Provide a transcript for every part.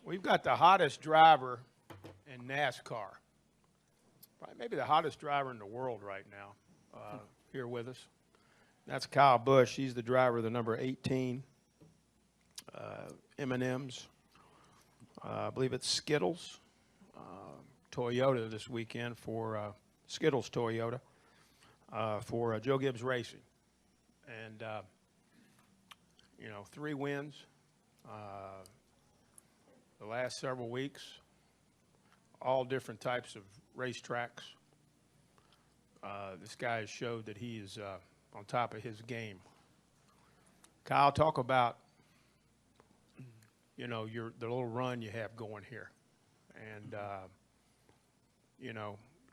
We've got the hottest driver in NASCAR. Probably maybe the hottest driver in the world right now here with us. That's Kyle Busch. He's the driver of the number 18 M&M's. I believe it's Skittles. Toyota this weekend for Skittles Toyota for Joe Gibbs Racing. And, 3 wins the last several weeks, all different types of racetracks. This guy has showed that he is on top of his game. Kyle, talk about, the little run you have going here. And,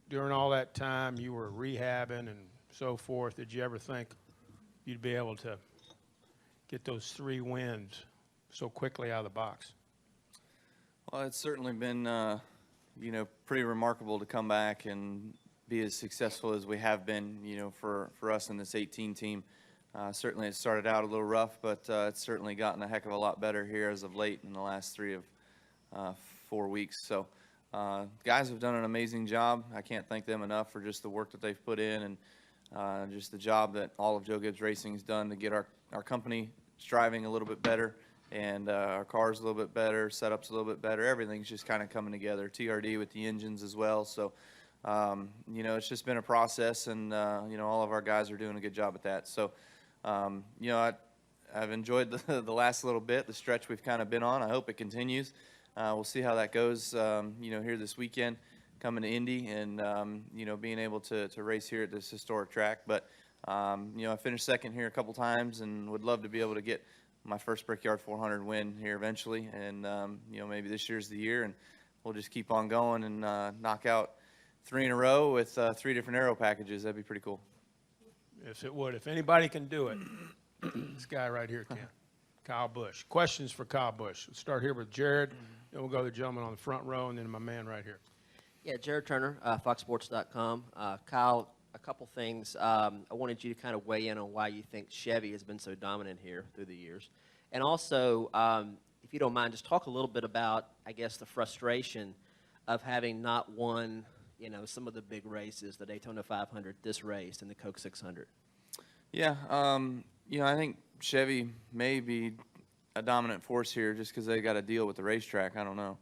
during all that time you were rehabbing and so forth, did you ever think you'd be able to get those 3 wins so quickly out of the box? Well, it's certainly been, pretty remarkable to come back and be as successful as we have been, for us in this 18 team. Certainly it started out a little rough, but it's certainly gotten a heck of a lot better here as of late in the last 3 of 4 weeks. So guys have done an amazing job. I can't thank them enough for just the work that they've put in and just the job that all of Joe Gibbs Racing has done to get our company driving a little bit better and our cars a little bit better, setups a little bit better. Everything's just kind of coming together. TRD with the engines as well. So, it's just been a process, and, all of our guys are doing a good job at that. So, I've enjoyed the last little bit, the stretch we've kind of been on. I hope it continues. We'll see how that goes, here this weekend, coming to Indy and, being able to race here at this historic track. But, I finished second here a couple times and would love to be able to get my first Brickyard 400 win here eventually. And, maybe this year's the year, and we'll just keep on going and knock out 3 in a row with 3 different aero packages. That'd be pretty cool. Yes, it would. If anybody can do it, this guy right here can. Kyle Busch. Questions for Kyle Busch. Let's start here with Jared. Then we'll go to the gentleman on the front row, and then my man right here. Yeah, Jared Turner, FoxSports.com. Kyle, a couple things. I wanted you to kind of weigh in on why you think Chevy has been so dominant here through the years. And also, if you don't mind, just talk a little bit about, I guess, the frustration of having not won, some of the big races, the Daytona 500, this race, and the Coke 600. Yeah, I think Chevy may be a dominant force here just because they got to deal with the racetrack. I don't know.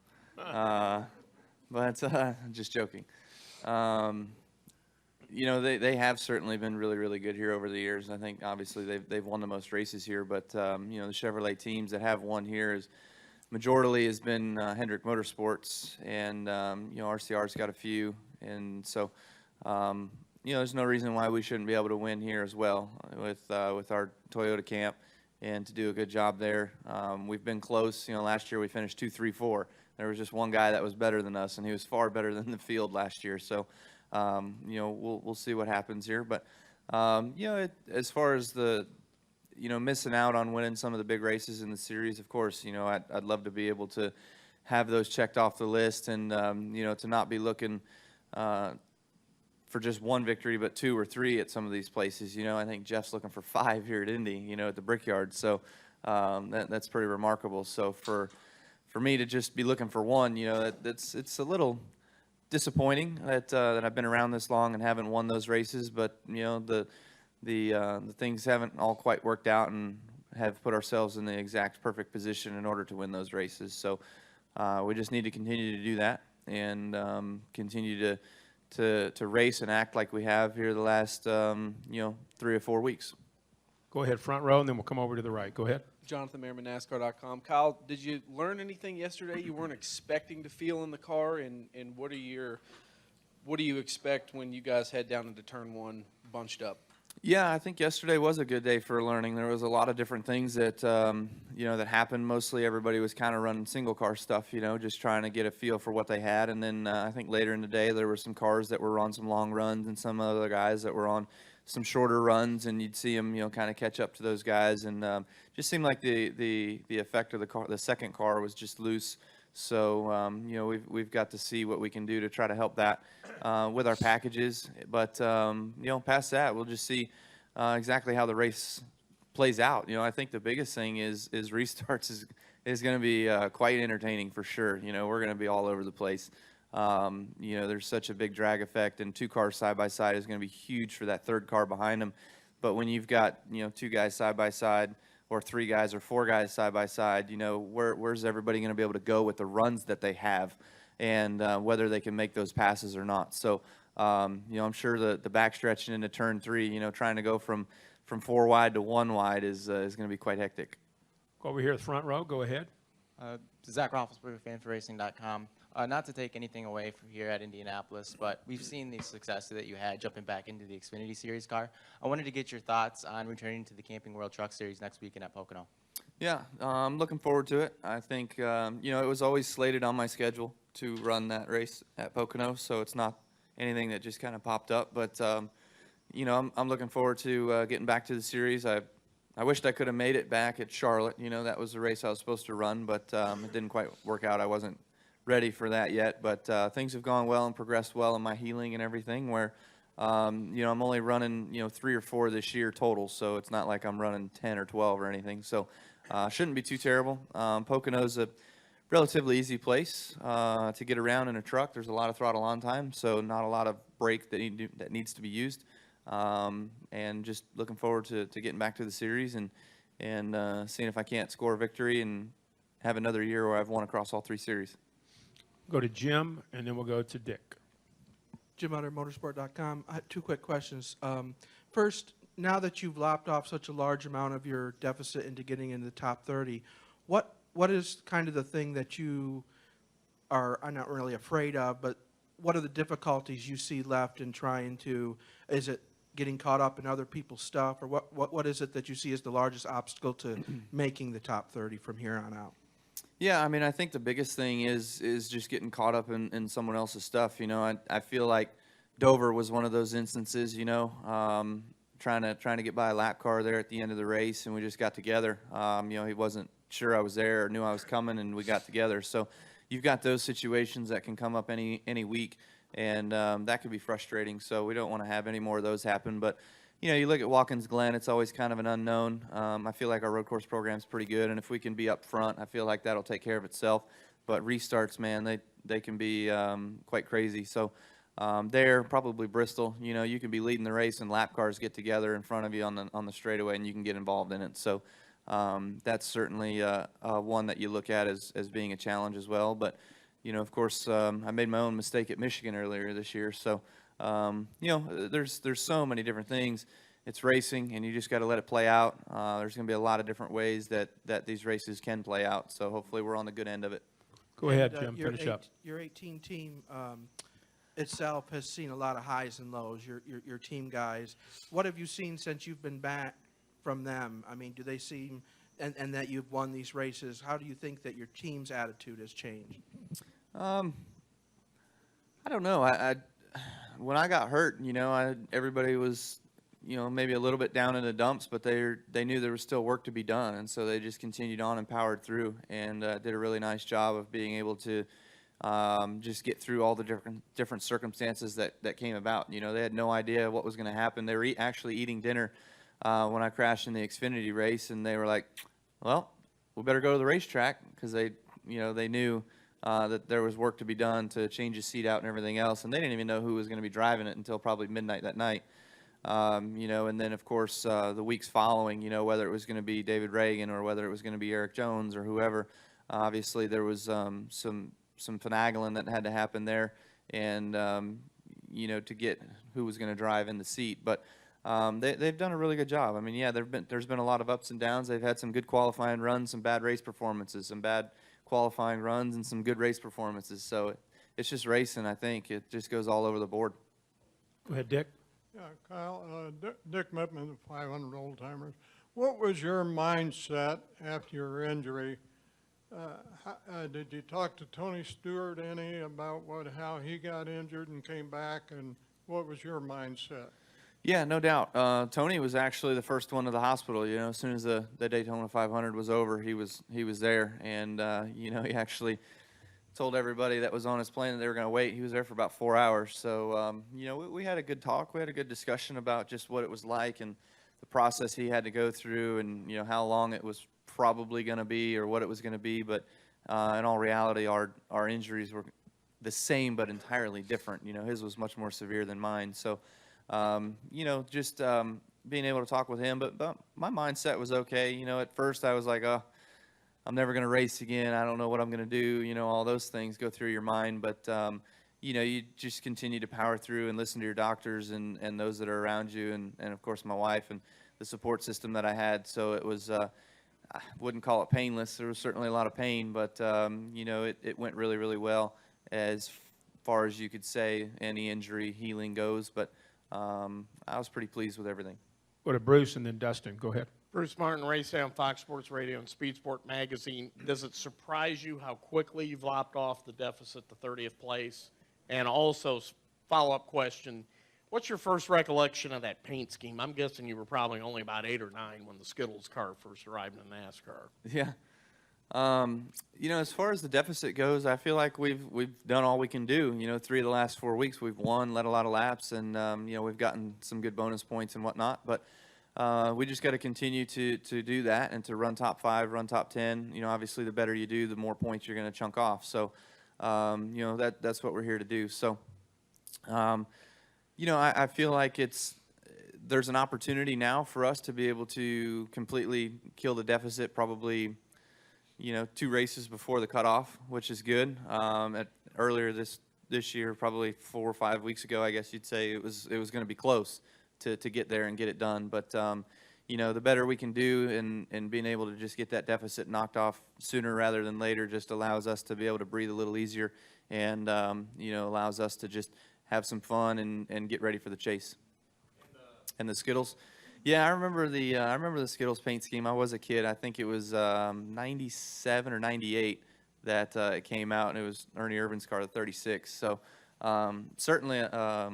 But just joking. They have certainly been really, really good here over the years. I think obviously they've won the most races here, but the Chevrolet teams that have won here majority has been Hendrick Motorsports, and RCR's got a few, and so there's no reason why we shouldn't be able to win here as well with our Toyota camp and to do a good job there. We've been close. Last year we finished 2, 3, 4. There was just one guy that was better than us, and he was far better than the field last year. So, we'll see what happens here. But, as far as the, missing out on winning some of the big races in the series, of course, I'd love to be able to have those checked off the list and, to not be looking for just 1 victory, but 2 or 3 at some of these places. I think Jeff's looking for 5 here at Indy, at the Brickyard. So that's pretty remarkable. So for me to just be looking for 1, it's a little disappointing that I've been around this long and haven't won those races. But the things haven't all quite worked out and have put ourselves in the exact perfect position in order to win those races. So we just need to continue to do that and continue to race and act like we have here the last 3 or 4 weeks. Go ahead, front row, and then we'll come over to the right. Go ahead. Jonathan Merriman, NASCAR.com. Kyle, did you learn anything yesterday you weren't expecting to feel in the car, and what do you expect when you guys head down into turn 1 bunched up? Yeah, I think yesterday was a good day for learning. There was a lot of different things that that happened. Mostly everybody was kind of running single car stuff, just trying to get a feel for what they had. And then I think later in the day there were some cars that were on some long runs and some other guys that were on some shorter runs, and you'd see them kind of catch up to those guys. And just seemed like the effect of the car, the second car, was just loose. So we've got to see what we can do to try to help that with our packages. But past that, we'll just see exactly how the race plays out. I think the biggest thing is restarts is going to be quite entertaining for sure. We're going to be all over the place. There's such a big drag effect, and 2 cars side by side is going to be huge for that 3rd car behind them. But when you've got 2 guys side by side, or 3 guys or 4 guys side by side, where's everybody going to be able to go with the runs that they have, and whether they can make those passes or not. So I'm sure the backstretching into turn 3, trying to go from 4 wide to 1 wide is going to be quite hectic. Go over here, the front row. Go ahead. Zach Roethlisberger, fanforracing.com. Not to take anything away from here at Indianapolis, but we've seen the success that you had jumping back into the Xfinity Series car. I wanted to get your thoughts on returning to the Camping World Truck Series next weekend at Pocono. Yeah, I'm looking forward to it. I think, it was always slated on my schedule to run that race at Pocono, so it's not anything that just kind of popped up. But, I'm looking forward to getting back to the series. I wished I could have made it back at Charlotte. That was the race I was supposed to run, but it didn't quite work out. I wasn't ready for that yet, but things have gone well and progressed well in my healing and everything, where I'm only running 3 or 4 this year total, so it's not like I'm running 10 or 12 or anything, so shouldn't be too terrible. Pocono's a relatively easy place to get around in a truck. There's a lot of throttle on time, so not a lot of brake that needs to be used, and just looking forward to getting back to the series and seeing if I can't score a victory and have another year where I've won across all 3 series. Go to Jim, and then we'll go to Dick. Jim Utter, motorsport.com. I have 2 quick questions. First, now that you've lopped off such a large amount of your deficit into getting into the top 30, what is kind of the thing that you are not really afraid of, but what are the difficulties you see left in trying to, is it getting caught up in other people's stuff, or what is it that you see as the largest obstacle to making the top 30 from here on out? Yeah, I think the biggest thing is just getting caught up in someone else's stuff. I feel like Dover was one of those instances, trying to get by a lap car there at the end of the race, and we just got together. He wasn't sure I was there or knew I was coming, and we got together. So you've got those situations that can come up any week, and that could be frustrating. So we don't want to have any more of those happen. But you look at Watkins Glen, it's always kind of an unknown. I feel like our road course program is pretty good, and if we can be up front, I feel like that'll take care of itself. But restarts, man, they can be quite crazy. So there, probably Bristol, you can be leading the race and lap cars get together in front of you on the straightaway, and you can get involved in it. So that's certainly one that you look at as being a challenge as well. But of course, I made my own mistake at Michigan earlier this year, so. There's so many different things. It's racing, and you just got to let it play out. There's going to be a lot of different ways that these races can play out. So hopefully we're on the good end of it. Go ahead, Jim. Finish up. Your 18 team itself has seen a lot of highs and lows. Your team guys. What have you seen since you've been back from them? Do they seem, and that you've won these races? How do you think that your team's attitude has changed? I don't know. When I got hurt, everybody was, maybe a little bit down in the dumps, but they knew there was still work to be done, and so they just continued on and powered through, and did a really nice job of being able to just get through all the different circumstances that came about. They had no idea what was going to happen. They were actually eating dinner when I crashed in the Xfinity race, and they were like, "Well, we better go to the racetrack," because they knew. That there was work to be done to change his seat out and everything else, and they didn't even know who was going to be driving it until probably midnight that night. And then of course the weeks following, whether it was going to be David Reagan or whether it was going to be Eric Jones or whoever, obviously there was some finagling that had to happen there, and to get who was going to drive in the seat, but. They've done a really good job. There's been a lot of ups and downs. They've had some good qualifying runs, some bad race performances, some bad qualifying runs, and some good race performances. So it's just racing, I think. It just goes all over the board. Go ahead, Dick. Yeah, Kyle, Dick Mittman, the 500 Old Timers. What was your mindset after your injury? Did you talk to Tony Stewart any about how he got injured and came back, and what was your mindset? Yeah, no doubt. Tony was actually the first one to the hospital. As soon as the Daytona 500 was over, he was there, and he actually told everybody that was on his plane that they were going to wait. He was there for about 4 hours. So we had a good talk. We had a good discussion about just what it was like, and the process he had to go through, and how long it was probably going to be or what it was going to be. But in all reality, our injuries were the same but entirely different. His was much more severe than mine. So, just being able to talk with him. But my mindset was okay. At first I was like, oh, I'm never going to race again. I don't know what I'm going to do. All those things go through your mind. But, you just continue to power through and listen to your doctors and those that are around you. And of course, my wife and the support system that I had. So it was, I wouldn't call it painless. There was certainly a lot of pain, but, it went really, really well as far as you could say any injury healing goes. But I was pretty pleased with everything. Go to Bruce and then Dustin. Go ahead. Bruce Martin, race day on Fox Sports Radio and Speed Sport Magazine. Does it surprise you how quickly you've lopped off the deficit to 30th place? And also, follow-up question, what's your first recollection of that paint scheme? I'm guessing you were probably only about 8 or 9 when the Skittles car first arrived in NASCAR. Yeah. As far as the deficit goes, I feel like we've done all we can do. 3 of the last 4 weeks we've won, led a lot of laps, and we've gotten some good bonus points and whatnot. But we just got to continue to do that and to run top 5, run top 10. Obviously the better you do, the more points you're going to chunk off. So, that's what we're here to do. So, I feel like there's an opportunity now for us to be able to completely kill the deficit, probably 2 races before the cutoff, which is good. Earlier this year, probably 4 or 5 weeks ago, I guess you'd say it was going to be close to get there and get it done. But the better we can do in being able to just get that deficit knocked off sooner rather than later just allows us to be able to breathe a little easier and allows us to just have some fun and get ready for the chase. And the Skittles. Yeah, I remember the Skittles paint scheme. I was a kid. I think it was 97 or 98 that it came out, and it was Ernie Irvin's car, the 36. So certainly, a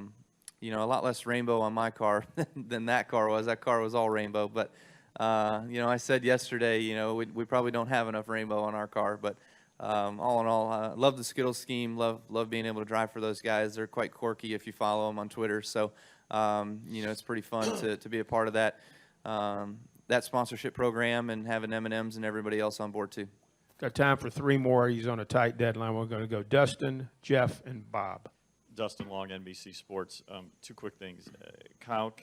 lot less rainbow on my car than that car was. That car was all rainbow. But I said yesterday, we probably don't have enough rainbow on our car. But all in all, love the Skittles scheme. Love being able to drive for those guys. They're quite quirky if you follow them on Twitter. So. It's pretty fun to be a part of that sponsorship program and having M&Ms and everybody else on board too. Got time for 3 more. He's on a tight deadline. We're going to go Dustin, Jeff, and Bob. Dustin Long, NBC Sports. 2 quick things. Kyle,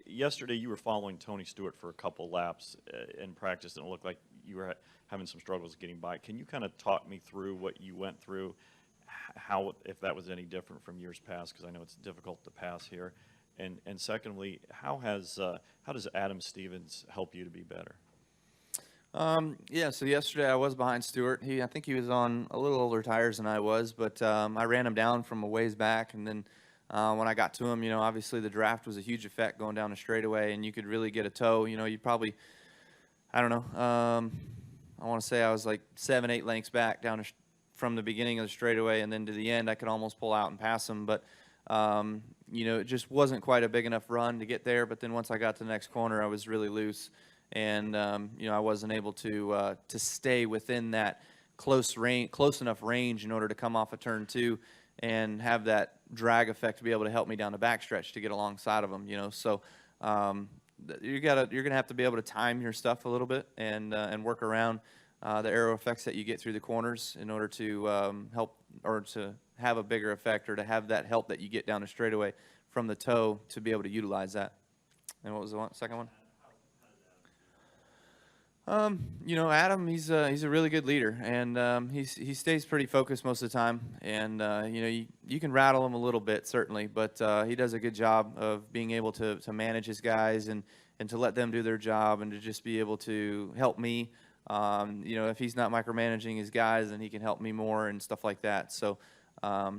yesterday you were following Tony Stewart for a couple laps in practice, and it looked like you were having some struggles getting by. Can you kind of talk me through what you went through, if that was any different from years past, because I know it's difficult to pass here. And secondly, how does Adam Stevens help you to be better? So yesterday I was behind Stewart. I think he was on a little older tires than I was, but I ran him down from a ways back, and then when I got to him, obviously the draft was a huge effect going down the straightaway, and you could really get a tow. You probably, I don't know, I want to say I was like 7-8 lengths back down from the beginning of the straightaway, and then to the end I could almost pull out and pass him, but it just wasn't quite a big enough run to get there. But then once I got to the next corner, I was really loose, and I wasn't able to stay within that close enough range in order to come off a turn 2 and have that drag effect to be able to help me down the backstretch to get alongside of them. So you're gonna have to be able to time your stuff a little bit and work around the aero effects that you get through the corners in order to help or to have a bigger effect or to have that help that you get down the straightaway from the toe to be able to utilize that. And what was the second one? Adam, he's a really good leader, and he stays pretty focused most of the time. And you can rattle him a little bit certainly, but he does a good job of being able to manage his guys and to let them do their job and to just be able to help me. If he's not micromanaging his guys, then he can help me more and stuff like that. So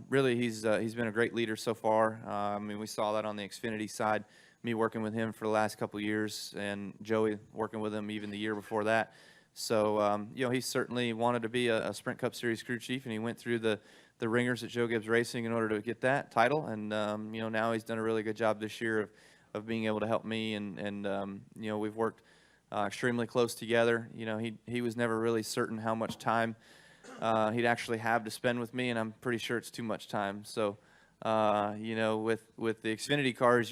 really, he's been a great leader so far. We saw that on the Xfinity side, me working with him for the last couple of years, and Joey working with him even the year before that. So he certainly wanted to be a Sprint Cup Series crew chief, and he went through the ringers at Joe Gibbs Racing in order to get that title. And now he's done a really good job this year of being able to help me, and we've worked extremely close together. He was never really certain how much time he'd actually have to spend with me, and I'm pretty sure it's too much time. So, with the Xfinity cars,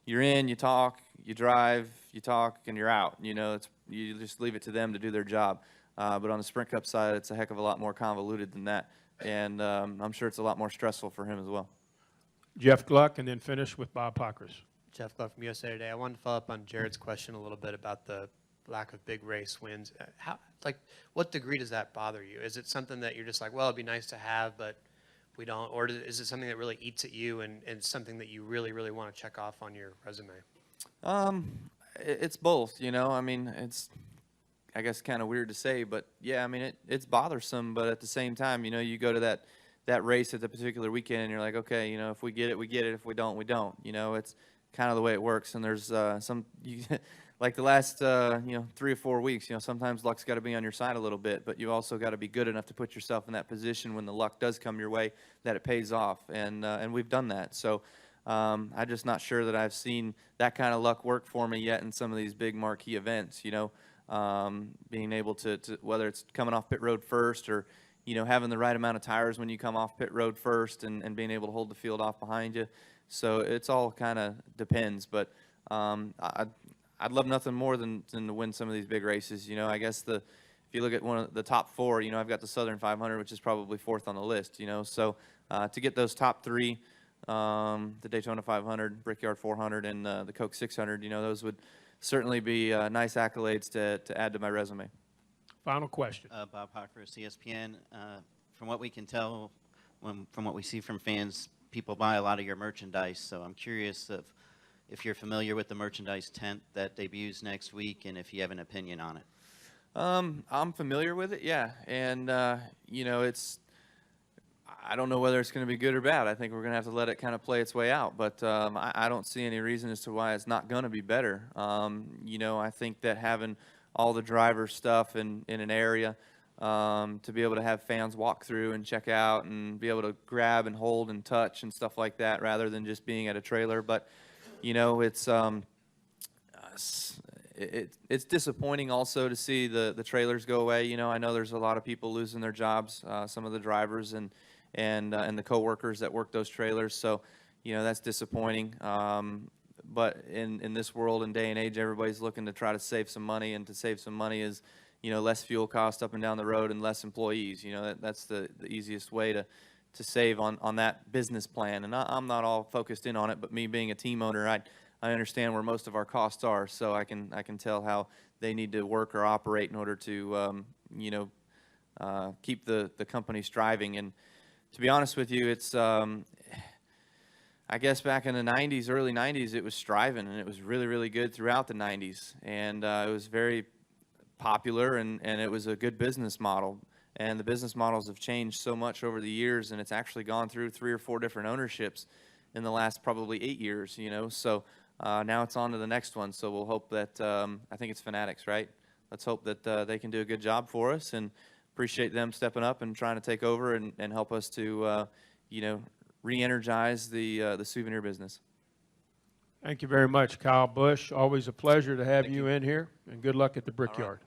you're in, you talk, you drive, you talk, and you're out. You know, you just leave it to them to do their job. But on the Sprint Cup side, it's a heck of a lot more convoluted than that. And I'm sure it's a lot more stressful for him as well. Jeff Gluck, and then finish with Bob Pockris. Jeff Gluck from USA Today. I wanted to follow up on Jared's question a little bit about the lack of big race wins. What degree does that bother you? Is it something that you're just like, well, it'd be nice to have, but we don't? Or is it something that really eats at you and something that you really, really want to check off on your resume? It's both, you know. I mean, it's, I guess, kind of weird to say, but yeah, I mean, it's bothersome, but at the same time, you know, you go to that race at the particular weekend and you're like, okay, you know, if we get it, we get it. If we don't, we don't. You know, it's kind of the way it works. And there's like the last, 3 or 4 weeks, you know, sometimes luck's got to be on your side a little bit, but you also got to be good enough to put yourself in that position when the luck does come your way that it pays off. And we've done that. So I'm just not sure that I've seen that kind of luck work for me yet in some of these big marquee events, you know, being able to whether it's coming off pit road first or, you know, having the right amount of tires when you come off pit road first and being able to hold the field off behind you. So it's all kind of depends, but I'd love nothing more than to win some of these big races. You know, I guess if you look at one of the top 4, you know, I've got the Southern 500, which is probably 4th on the list, you know. So to get those top 3, the Daytona 500, Brickyard 400, and the Coke 600, you know, those would certainly be nice accolades to add to my resume. Final question. Bob Pockris, ESPN. From what we can tell, from what we see from fans, people buy a lot of your merchandise. So I'm curious if you're familiar with the merchandise tent that debuts next week, and if you have an opinion on it. I'm familiar with it, yeah. And, you know, I don't know whether it's going to be good or bad. I think we're going to have to let it kind of play its way out. But I don't see any reason as to why it's not going to be better. You know, I think that having all the driver stuff in an area to be able to have fans walk through and check out and be able to grab and hold and touch and stuff like that rather than just being at a trailer. But, you know, it's disappointing also to see the trailers go away. You know, I know there's a lot of people losing their jobs, some of the drivers and the coworkers that work those trailers. So, you know, that's disappointing. But in this world and day and age, everybody's looking to try to save some money, and to save some money is, you know, less fuel cost up and down the road and less employees. You know, that's the easiest way to save on that business plan. And I'm not all focused in on it, but me being a team owner, I understand where most of our costs are, so I can tell how they need to work or operate in order to you know, keep the company striving. And to be honest with you, it's I guess back in the 90s, early 90s, it was striving, and it was really, really good throughout the 90s. And it was very popular, and it was a good business model. And the business models have changed so much over the years, and it's actually gone through 3 or 4 different ownerships in the last probably 8 years, you know. So now it's on to the next one. So we'll hope that, I think it's Fanatics, right? Let's hope that they can do a good job for us, and appreciate them stepping up and trying to take over and help us to, you know, re-energize the souvenir business. Thank you very much, Kyle Busch. Always a pleasure to have you in here, and good luck at the Brickyard.